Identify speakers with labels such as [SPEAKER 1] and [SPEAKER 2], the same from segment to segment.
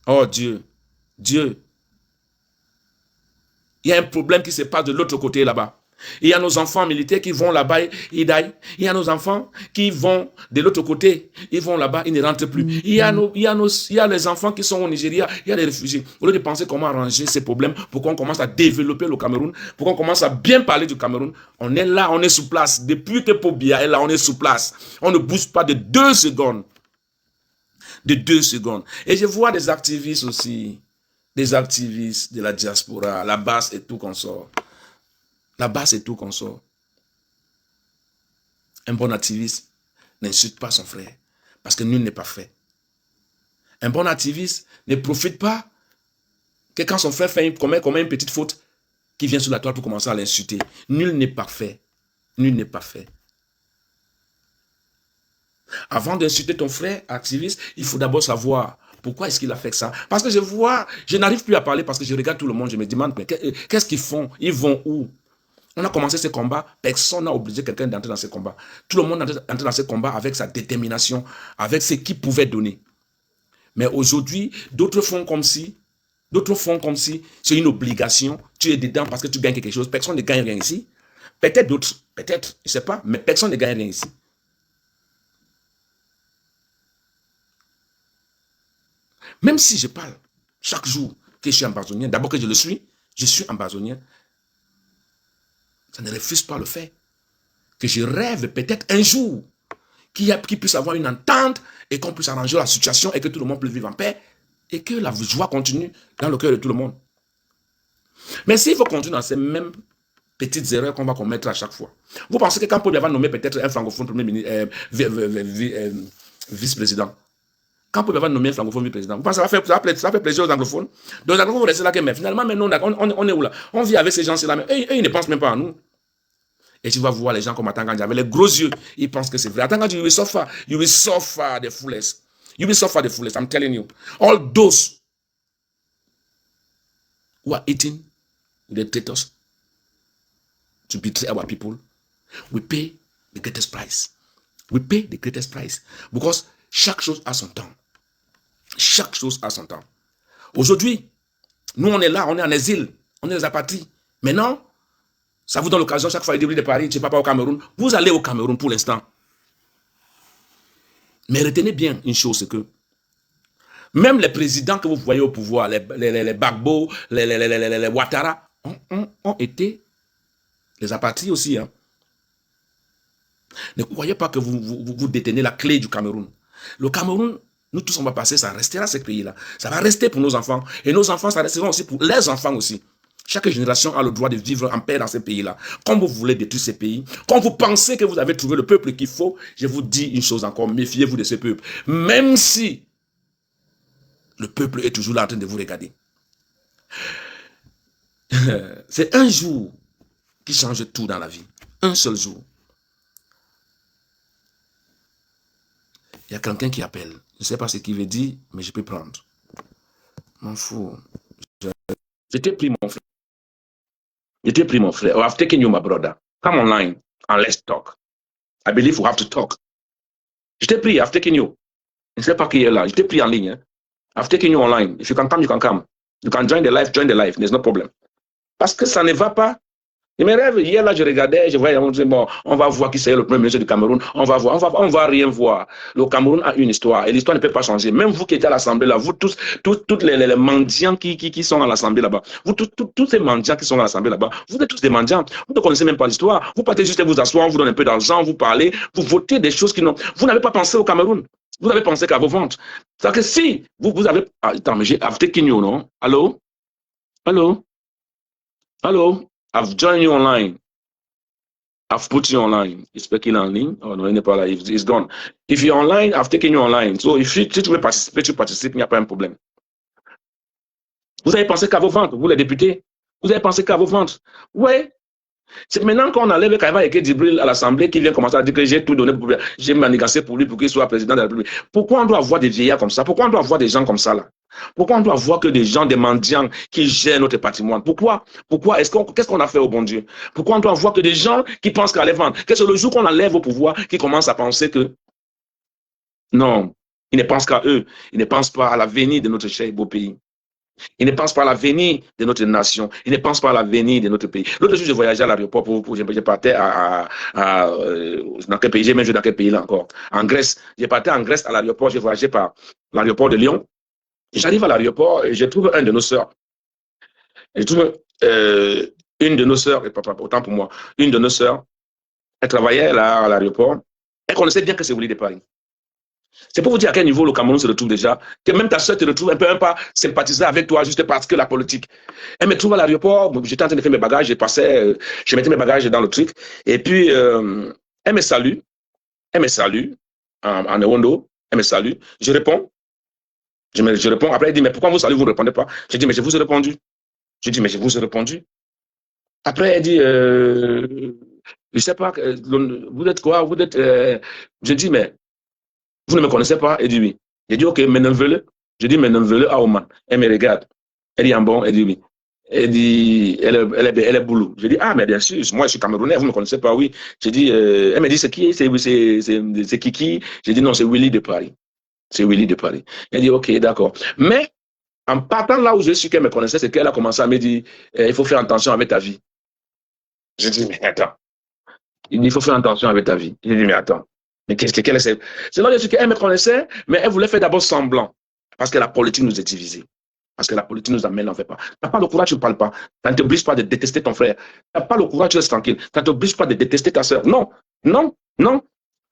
[SPEAKER 1] Oh Dieu, Dieu, il y a un problème qui se passe de l'autre côté là-bas. Il y a nos enfants militaires qui vont là-bas, il y a nos enfants qui vont de l'autre côté, ils vont là-bas, ils ne rentrent plus. Il y a les enfants qui sont au Nigeria, il y a les réfugiés. Au lieu de penser comment arranger ces problèmes, pour qu'on commence à développer le Cameroun, pour qu'on commence à bien parler du Cameroun, on est là, on est sous place. Depuis que Pobia est là, on est sous place. On ne bouge pas de 2 secondes. De 2 secondes. Et je vois des activistes aussi, des activistes de la diaspora, la base et tout qu'on sort. La base est tout qu'on sort. Un bon activiste n'insulte pas son frère, parce que nul n'est parfait. Un bon activiste ne profite pas que quand son frère commet une petite faute, qu'il vient sur la toile pour commencer à l'insulter. Nul n'est parfait. Nul n'est parfait. Avant d'insulter ton frère activiste, il faut d'abord savoir pourquoi est-ce qu'il a fait ça. Parce que je n'arrive plus à parler parce que je regarde tout le monde, je me demande, qu'est-ce qu'ils font? Ils vont où? On a commencé ce combat, personne n'a obligé quelqu'un d'entrer dans ce combat. Tout le monde est entré dans ce combat avec sa détermination, avec ce qu'il pouvait donner. Mais aujourd'hui, d'autres font comme si c'est une obligation. Tu es dedans parce que tu gagnes quelque chose. Personne ne gagne rien ici. Peut-être d'autres, peut-être, je ne sais pas, mais personne ne gagne rien ici. Même si je parle chaque jour que je suis ambazonien, d'abord que je suis ambazonien, ça ne refuse pas le fait que je rêve peut-être un jour qu'il puisse avoir une entente et qu'on puisse arranger la situation et que tout le monde puisse vivre en paix et que la joie continue dans le cœur de tout le monde. Mais s'il faut continuer dans ces mêmes petites erreurs qu'on va commettre à chaque fois, vous pensez que quand Paul va nommer peut-être un francophone premier ministre, vice-président, quand Paul va nommer un francophone vice-président, vous pensez que ça va faire plaisir aux anglophones? Donc les anglophones vont rester là, mais finalement, maintenant, on est où là? On vit avec ces gens-là, mais eux, ils ne pensent même pas à nous. Et tu vas voir les gens comme Atangandi avec les gros yeux, ils pensent que c'est vrai. Atangandi, you will suffer the fullest. You will suffer the fullest, I'm telling you. All those who are eating the traitors to betray our people, we pay the greatest price. We pay the greatest price. Because chaque chose a son temps. Chaque chose a son temps. Aujourd'hui, nous on est là, on est en exil, on est les apatrides. Maintenant, ça vous donne l'occasion, chaque fois, de Paris, tu ne vas pas au Cameroun. Vous allez au Cameroun pour l'instant. Mais retenez bien une chose, c'est que même les présidents que vous voyez au pouvoir, les Gbagbo, les Ouattara, ont été les apatrides aussi. Hein. Ne croyez pas que vous détenez la clé du Cameroun. Le Cameroun, nous tous, on va passer, ça restera ce pays-là. Ça va rester pour nos enfants. Et nos enfants, ça restera aussi pour les enfants aussi. Chaque génération a le droit de vivre en paix dans ce pays-là. Quand vous voulez détruire ces pays, quand vous pensez que vous avez trouvé le peuple qu'il faut, je vous dis une chose encore, méfiez-vous de ce peuple. Même si le peuple est toujours là en train de vous regarder. C'est un jour qui change tout dans la vie. Un seul jour. Il y a quelqu'un qui appelle. Je ne sais pas ce qu'il veut dire, mais je peux prendre. M'en fous. Je t'ai pris, mon frère. Je t'ai pris, mon frère. I've taken you, my brother. Come online and let's talk. I believe we have to talk. Je t'ai pris, I've taken you. Je ne sais pas qui est là. Je t'ai pris en ligne. Hein. I've taken you online. If you can come, you can come. You can join the live, There's no problem. Parce que ça ne va pas. Je me rêve, hier là, je regardais, je voyais, on disait, bon, on va voir qui c'est le premier ministre du Cameroun, on va rien voir. Le Cameroun a une histoire, et l'histoire ne peut pas changer. Même vous qui êtes à l'Assemblée là, vous tous les mendiants qui sont à l'Assemblée là-bas, vous tous ces mendiants qui sont à l'Assemblée là-bas, vous êtes tous des mendiants, vous ne connaissez même pas l'histoire, vous partez juste vous asseoir, on vous donne un peu d'argent, vous parlez, vous votez des choses qui n'ont... Vous n'avez pas pensé au Cameroun, vous n'avez pensé qu'à vos ventes. C'est-à-dire que si vous avez... Attends, mais j'ai taken you, non? Allô? Allô? Allô? I've joined you online. I've put you online. He's speaking en ligne. Oh non, il n'est pas là. He's gone. If you're online, I've taken you online. So si tu veux participer, tu participes, il n'y a pas un problème. Vous avez pensé qu'à vos ventes, vous les députés. Vous avez pensé qu'à vos ventes. Oui. C'est maintenant qu'on enlève Kaiva Eke Djibril à l'Assemblée qui vient commencer à dire que j'ai tout donné, j'ai manigancé pour lui pour qu'il soit président de la République. Pourquoi on doit avoir des vieillards comme ça? Pourquoi on doit avoir des gens comme ça là? Pourquoi on doit avoir que des gens, des mendiants qui gèrent notre patrimoine? Pourquoi qu'est-ce qu'on a fait au bon Dieu? Pourquoi on doit avoir que des gens qui pensent qu'à les vendre? Qu'est-ce que le jour qu'on enlève au pouvoir, qui commence à penser que non, Ils ne pensent qu'à eux. Ils ne pensent pas à l'avenir de notre cher et beau pays. Ils ne pensent pas à l'avenir de notre nation. Ils ne pensent pas à l'avenir de notre pays. L'autre jour, je voyageais à l'aéroport je partais dans quel pays, j'ai même joué dans quel pays là encore. En Grèce. Je partais en Grèce à l'aéroport, j'ai voyagé par l'aéroport de Lyon. J'arrive à l'aéroport et je trouve un de nos sœurs. Je trouve une de nos sœurs, et pas autant pour moi, une de nos sœurs, elle travaillait là à l'aéroport. Elle connaissait bien que c'est Willy de Paris. C'est pour vous dire à quel niveau le Cameroun se retrouve déjà, que même ta soeur te retrouve un peu, même pas sympathiser avec toi juste parce que la politique. Elle me trouve à l'aéroport, j'étais en train de faire mes bagages, je mettais mes bagages dans le truc, et puis elle me salue en Ewondo, elle me salue, je réponds, je réponds, après elle dit, mais pourquoi vous saluez, vous ne répondez pas? Je dis, mais je vous ai répondu. Je dis, mais je vous ai répondu. Après elle dit, je sais pas, vous êtes quoi, vous êtes, je dis, mais vous ne me connaissez pas? Elle dit oui. J'ai dit, ok, mais Nenvele. Je dis, mais Nenvele, ah, man. Elle me regarde. Elle dit, en bon, elle dit oui. Elle dit, elle est boulot. Je dis, ah, mais bien sûr, moi, je suis Camerounais, vous ne me connaissez pas, oui. Je dis, elle me dit, c'est qui? C'est Kiki? J'ai dit, non, c'est Willy de Paris. C'est Willy de Paris. Elle dit, ok, d'accord. Mais, en partant là où je suis qu'elle me connaissait, c'est qu'elle a commencé à me dire, il faut faire attention avec ta vie. Je dis, mais attends. Il faut faire attention avec ta vie. Je dis, mais attends. Mais qu'est-ce qu'elle essaie? C'est là qu'elle me connaissait, mais elle voulait faire d'abord semblant. Parce que la politique nous est divisée. Parce que la politique nous amène, on ne fait pas. Tu n'as pas le courage, tu ne parles pas. Ça ne t'oblige pas de détester ton frère. Tu n'as pas le courage, tu restes tranquille. Ça ne t'oblige pas de détester ta soeur. Non, non, non,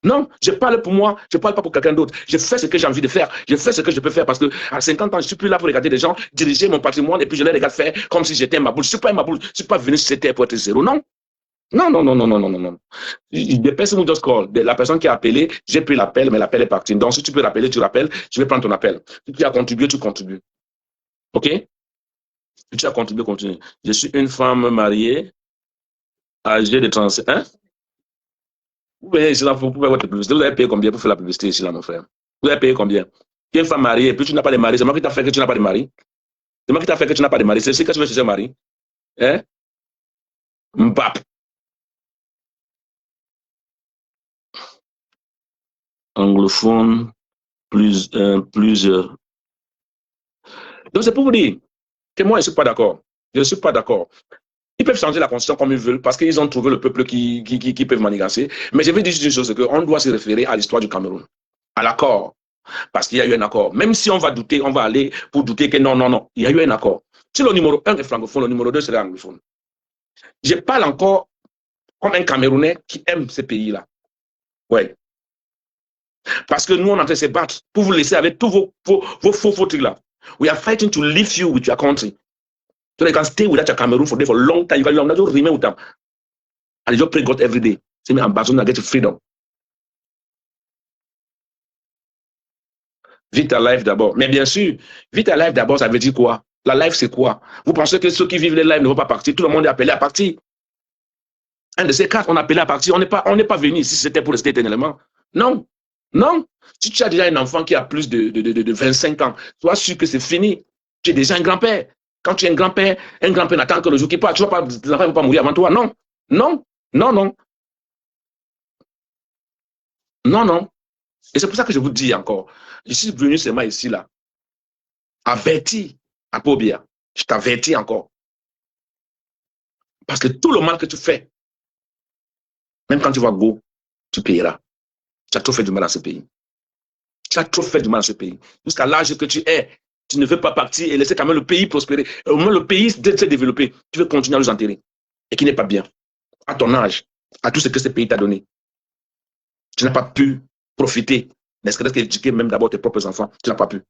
[SPEAKER 1] non. Je parle pour moi, je ne parle pas pour quelqu'un d'autre. Je fais ce que j'ai envie de faire. Je fais ce que je peux faire parce qu'à 50 ans, je ne suis plus là pour regarder des gens, diriger mon patrimoine et puis je les regarde faire comme si j'étais ma boule. Je ne suis pas ma boule. Je ne suis pas venu sur cette terre pour être zéro. Non. Non, non, non, non, non, non, non, non. The person who just called, la personne qui a appelé, j'ai pris l'appel, mais l'appel est parti. Donc, si tu peux rappeler, tu rappelles, je vais prendre ton appel. Si tu as contribué, tu contribues. OK? Si tu as contribué, continue. Je suis une femme mariée, âgée de 35 ans. Hein? Vous voyez, ici, là, vous pouvez votre publicité. Vous avez payé combien pour faire la publicité ici, là, mon frère? Vous avez payé combien? Tu es une femme mariée, et puis tu n'as pas de mari. C'est moi qui t'ai fait que tu n'as pas de mari. C'est moi qui t'ai fait que tu n'as pas de mari. C'est ce que tu veux chercher un mari. Hein? Mbap. Anglophone, plusieurs. Donc, c'est pour vous dire que moi, je ne suis pas d'accord. Je ne suis pas d'accord. Ils peuvent changer la constitution comme ils veulent parce qu'ils ont trouvé le peuple qui peuvent manigancer. Mais je vais dire juste une chose, c'est qu'on doit se référer à l'histoire du Cameroun, à l'accord. Parce qu'il y a eu un accord. Même si on va douter, on va aller pour douter que non, non, non, il y a eu un accord. Si le numéro 1 est francophone, le numéro 2 serait anglophone. Je parle encore comme un Camerounais qui aime ce pays-là. Ouais. Parce que nous, on est en train de se battre pour vous laisser avec tous vos faux trucs là. We are fighting to lift you with your country. So they can stay without your Cameroon for a long time. You can not remain with them. And you just pray God every day. Say me, I'm back to get freedom. Vite ta life d'abord. Mais bien sûr, vite ta life d'abord, ça veut dire quoi? La life, c'est quoi? Vous pensez que ceux qui vivent les lives ne vont pas partir? Tout le monde est appelé à partir. Un de ces quatre, on est appelé à partir. On n'est pas venu ici si c'était pour rester éternellement. Non. Non. Si tu as déjà un enfant qui a plus de 25 ans, sois sûr que c'est fini. Tu es déjà un grand-père. Quand tu es un grand-père n'attend que le jour qui part. Tu vas pas, tes enfants ne vont pas mourir avant toi. Non. Non. Non, non. Non, non. Et c'est pour ça que je vous dis encore, je suis venu seulement ici, là, averti à Pobia. Je t'avertis encore. Parce que tout le mal que tu fais, même quand tu vas go, tu payeras. Tu as trop fait du mal à ce pays. Tu as trop fait du mal à ce pays. Jusqu'à l'âge que tu es, tu ne veux pas partir et laisser quand même le pays prospérer. Au moins le pays se développer. Tu veux continuer à nous enterrer. Et qui n'est pas bien. À ton âge, à tout ce que ce pays t'a donné. Tu n'as pas pu profiter. N'est-ce que éduquer même d'abord tes propres enfants? Tu n'as pas pu.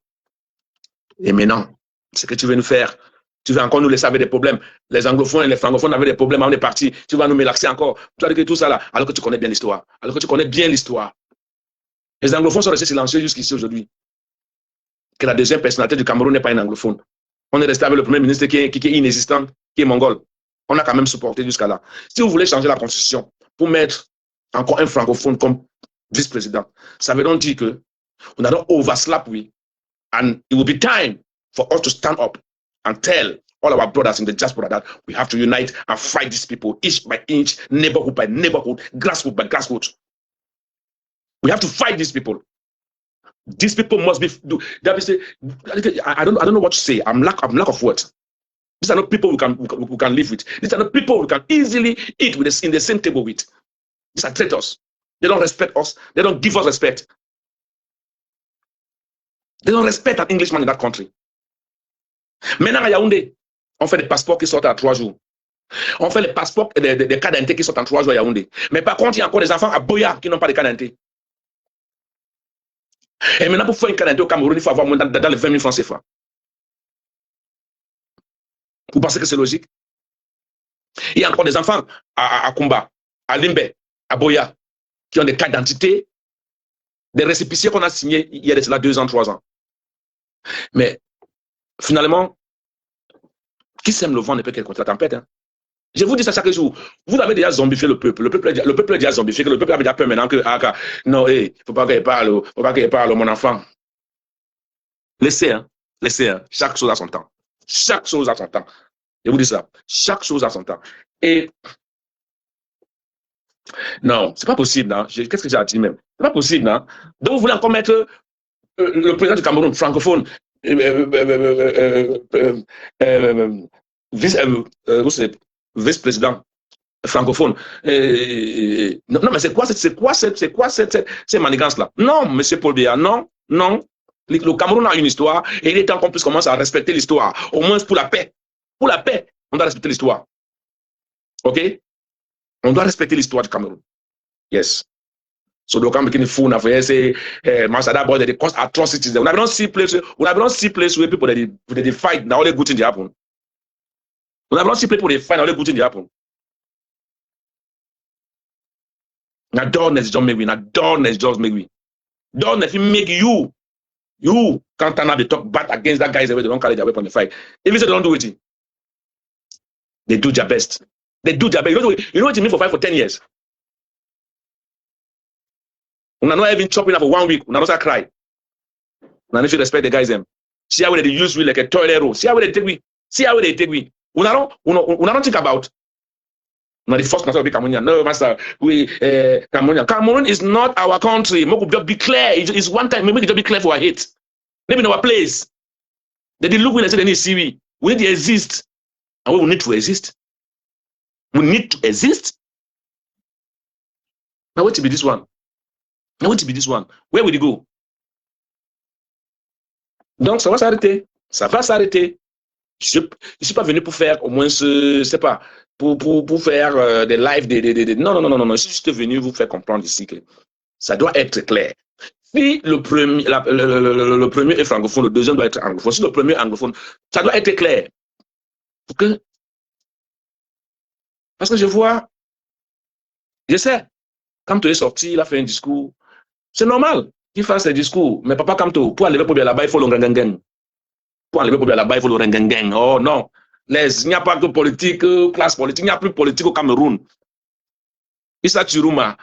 [SPEAKER 1] Et maintenant, ce que tu veux nous faire, tu veux encore nous laisser avec des problèmes. Les anglophones et les francophones avaient des problèmes, on est parti. Tu vas nous mélaxer encore. Tu as dit que tout ça là, alors que tu connais bien l'histoire. Alors que tu connais bien l'histoire. Les anglophones sont restés silencieux jusqu'ici aujourd'hui. Que la deuxième personnalité du Cameroun n'est pas un anglophone. On est resté avec le premier ministre qui est inexistant, qui est mongol. On a quand même supporté jusqu'à là. Si vous voulez changer la constitution pour mettre encore un francophone comme vice-président, ça veut donc dire que on a donc overslap, oui. And it will be time for us to stand up and tell all our brothers in the diaspora that we have to unite and fight these people inch by inch, neighborhood by neighborhood, grassroots by grassroots. We have to fight these people. These people must be. I don't know what to say. I'm lack of words. These are not people we can live with. These are not people we can easily eat with in the same table with. These are traitors. They don't respect us. They don't give us respect. They don't respect an Englishman in that country. Maintenant à Yaoundé, on fait des passeports qui sortent à 3 jours. On fait les passeports des cartes d'identité qui sortent en 3 jours à Yaoundé. Mais par contre, il y a encore des enfants à Boya qui n'ont pas de cartes d'identité. Et maintenant, pour faire une carte d'identité au Cameroun, il faut avoir moins dans les 20 000 francs CFA. Vous pensez que c'est logique? Il y a encore des enfants à Kumba, à Limbe, à Boya, qui ont des cartes d'identité, des récépissés qu'on a signés il y a de cela 2 ans, 3 ans. Mais finalement, qui sème le vent ne peut qu'être contre la tempête. Hein? Je vous dis ça chaque jour. Vous avez déjà zombifié le peuple. Le peuple est déjà zombifié. Le peuple a déjà peur maintenant que non, il ne faut pas qu'il parle, faut pas qu'il parle, mon enfant. Laissez, hein. Laissez, hein. Chaque chose a son temps. Chaque chose a son temps. Je vous dis ça. Chaque chose a son temps. Et non, c'est pas possible. Hein. Qu'est-ce que j'ai à dire même? C'est pas possible. Hein. Donc vous voulez encore mettre le président du Cameroun francophone, vice-président francophone. Non, mais c'est quoi ces manigances-là? Non, monsieur Paul Biya, non. Le Cameroun a une histoire et il est temps qu'on puisse commencer à respecter l'histoire. Au moins pour la paix. Pour la paix, on doit respecter l'histoire. OK? On doit respecter l'histoire du Cameroun. Yes. So the Cameroun fool na for say Masada boy they cause atrocities. We don't see places where people they fight now all the good things happen. We don't see people they fight now all the good things happen. Now dullness just make we. Now dullness just make we. Dullness make you can't turn up the talk bad against that guys they don't carry their weapon to fight. If you say they don't do it, they do their best. They do their best. You know what it means for fight for 10 years? We're not even chopping up for 1 week. We're not cry. Now if you respect the guys them. See how they use we like a toilet roll. See how they take we. See how they take we. We don't think about. Now the first master will be Cameroonian. No, master, we Cameroonian. Cameroon is not our country. Maybe just be clear. It's one time. Maybe just be clear for our hate. Maybe in our place. They look when they say they need to see we. We need to exist. And we need to exist. We need to exist. Now what to be this one? Now what to be this one? Where will it go? Donc ça va s'arrêter. Ça va s'arrêter. Je suis pas venu pour faire au moins c'est pas pour faire des lives non. Je suis juste venu vous faire comprendre ici que ça doit être clair. Si le premier est francophone, le deuxième doit être anglophone. Si le premier est anglophone, ça doit être clair. Parce que je vois, je sais, quand tu es sorti, il a fait un discours. C'est normal qu'il fasse des discours. Mais papa Kamto, pour enlever Pobia là-bas, il faut le rengangang. Pour enlever Pobia là-bas, il faut le rengangang. Oh non. Il n'y a pas de politique, classe politique. Il n'y a plus de politique au Cameroun. Issa Chiruma.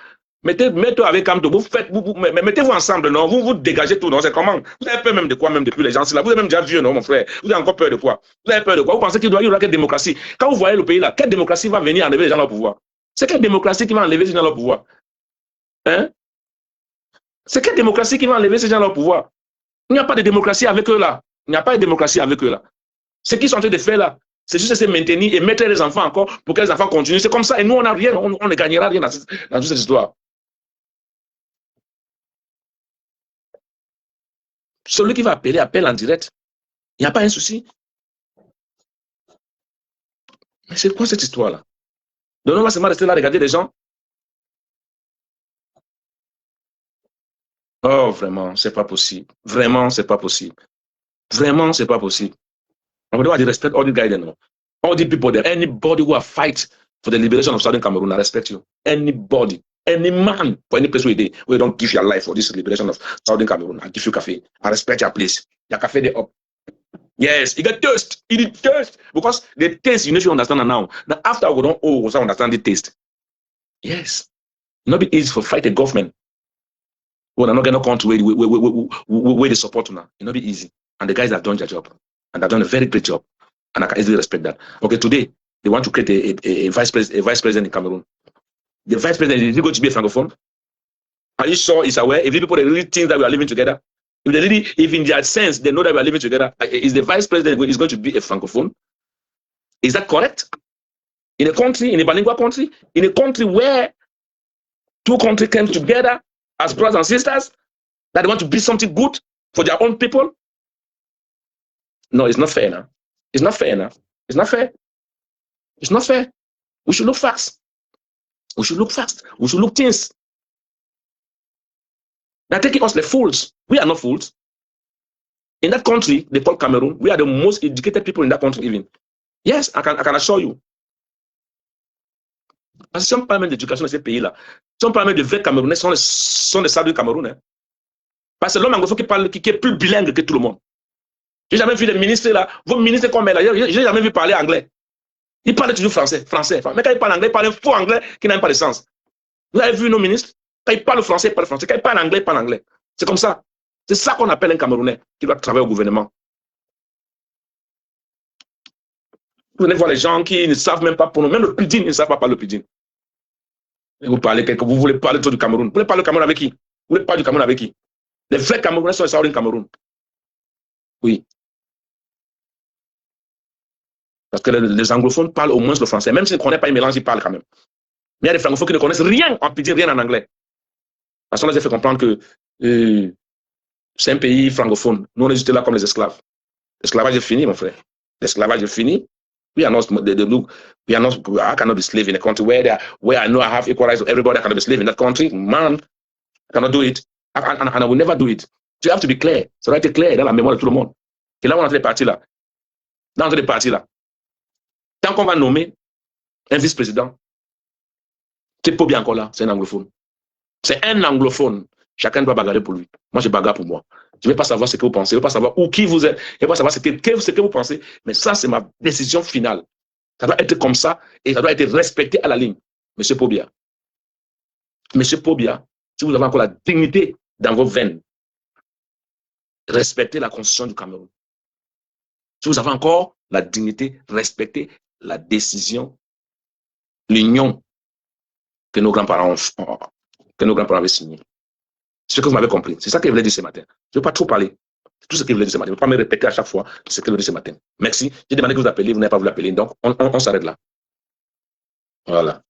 [SPEAKER 1] Mettez-toi avec Kamto. Mettez-vous ensemble, non? Vous dégagez tout, non? C'est comment? Vous avez peur même de quoi, même depuis les gens là? Vous êtes même déjà vieux, non, mon frère? Vous avez encore peur de quoi? Vous avez peur de quoi? Vous pensez qu'il y aura quelle démocratie? Quand vous voyez le pays là, quelle démocratie va venir enlever les gens au pouvoir? C'est quelle démocratie qui va enlever ces gens au pouvoir? Hein? C'est quelle démocratie qui va enlever ces gens au pouvoir? Il n'y a pas de démocratie avec eux là. Il n'y a pas de démocratie avec eux là. Ce qu'ils sont en train de faire là, c'est juste se maintenir et mettre les enfants encore pour que les enfants continuent. C'est comme ça. Et nous, on n'a rien, on ne gagnera rien dans toute cette histoire. Celui qui va appeler, appelle en direct. Il n'y a pas un souci. Mais c'est quoi cette histoire-là? Donc, on va seulement rester là, regarder les gens. Oh, vraiment, c'est pas possible. Vraiment, c'est pas possible. Vraiment, c'est pas possible. I don't want to respect all the guys, all the people there. Anybody who are fight for the liberation of Southern Cameroon, I respect you. Anybody, any man, for any place where you don't give your life for this liberation of Southern Cameroon, I give you cafe. I respect your place. Your cafe they up. Yes, you get thirst. You need thirst because the taste you need to understand now. Now after we don't understand the taste. Yes, it not be easy for fight the government. Well, I'm not gonna come to where they support now. It not be easy, and the guys have done their job. And they've done a very great job. And I can easily respect that. Okay, today, they want to create a vice president in Cameroon. The vice president is going to be a francophone. Are you sure he's aware? If the people really think that we are living together, If they really, if in their sense they know that we are living together, is the vice president is going to be a francophone? Is that correct? In a country, in a bilingual country, in a country where two countries came together as brothers and sisters, that they want to be something good for their own people? No, it's not fair now. It's not fair now. It's not fair. It's not fair. We should look fast. We should look fast. We should look things. They're taking us like fools. We are not fools. In that country, they call Cameroon, we are the most educated people in that country even. Yes, I can assure you. Parce que si on parle même d'éducation dans ces pays-là, si on parle même de vrais Camerounais, sont les sables du Cameroun. Hein. Parce que l'homme anglophone qui est plus bilingue que tout le monde. J'ai jamais vu des ministres là, vos ministres comme elle, j'ai jamais vu parler anglais. Ils parlent toujours français. Mais quand ils parlent anglais, ils parlent un faux anglais qui n'a même pas de sens. Vous avez vu nos ministres? Quand ils parlent français, ils parlent français. Quand ils parlent anglais, ils parlent anglais. C'est comme ça. C'est ça qu'on appelle un Camerounais qui doit travailler au gouvernement. Vous venez voir les gens qui ne savent même pas prononcer, même le pidgin, ils ne savent pas parler le pidgin. Vous voulez parler du Cameroun. Vous voulez parler du Cameroun avec qui? Vous voulez parler du Cameroun avec qui? Les vrais Camerounais sont les Saoudis du Cameroun. Oui. Parce que les anglophones parlent au moins le français. Même s'ils ne connaissent pas, ils mélangent, ils parlent quand même. Mais il y a des francophones qui ne connaissent rien en pidgin, rien en anglais. Parce qu'on les a fait comprendre que c'est un pays francophone. Nous, on est juste là comme les esclaves. L'esclavage est fini, mon frère. L'esclavage est fini. We are not, I cannot be slave in a country where I know I have equal rights to everybody. I cannot be slave in that country. Man, I cannot do it. And I will never do it. So you have to be clear. Ça doit être clair dans la mémoire de tout le monde. Et là, on entre les partis là. Dans les partis là. Tant qu'on va nommer un vice-président, c'est pas bien encore là, c'est un anglophone. C'est un anglophone. Chacun doit bagarrer pour lui. Moi, je bagarre pour moi. Je ne vais pas savoir ce que vous pensez, je ne vais pas savoir où qui vous êtes, je ne vais pas savoir ce que vous pensez, mais ça, c'est ma décision finale. Ça doit être comme ça et ça doit être respecté à la ligne. Monsieur Pobia, si vous avez encore la dignité dans vos veines, respectez la constitution du Cameroun. Si vous avez encore la dignité, respectez la décision, l'union que nos grands-parents avaient signée. C'est ce que vous m'avez compris. C'est ça que je voulais dire ce matin. Je ne veux pas trop parler. C'est tout ce que je voulais dire ce matin. Je ne veux pas me répéter à chaque fois ce que je voulais dire ce matin. Merci. J'ai demandé que vous appeliez, vous n'avez pas voulu appeler. Donc, on s'arrête là. Voilà.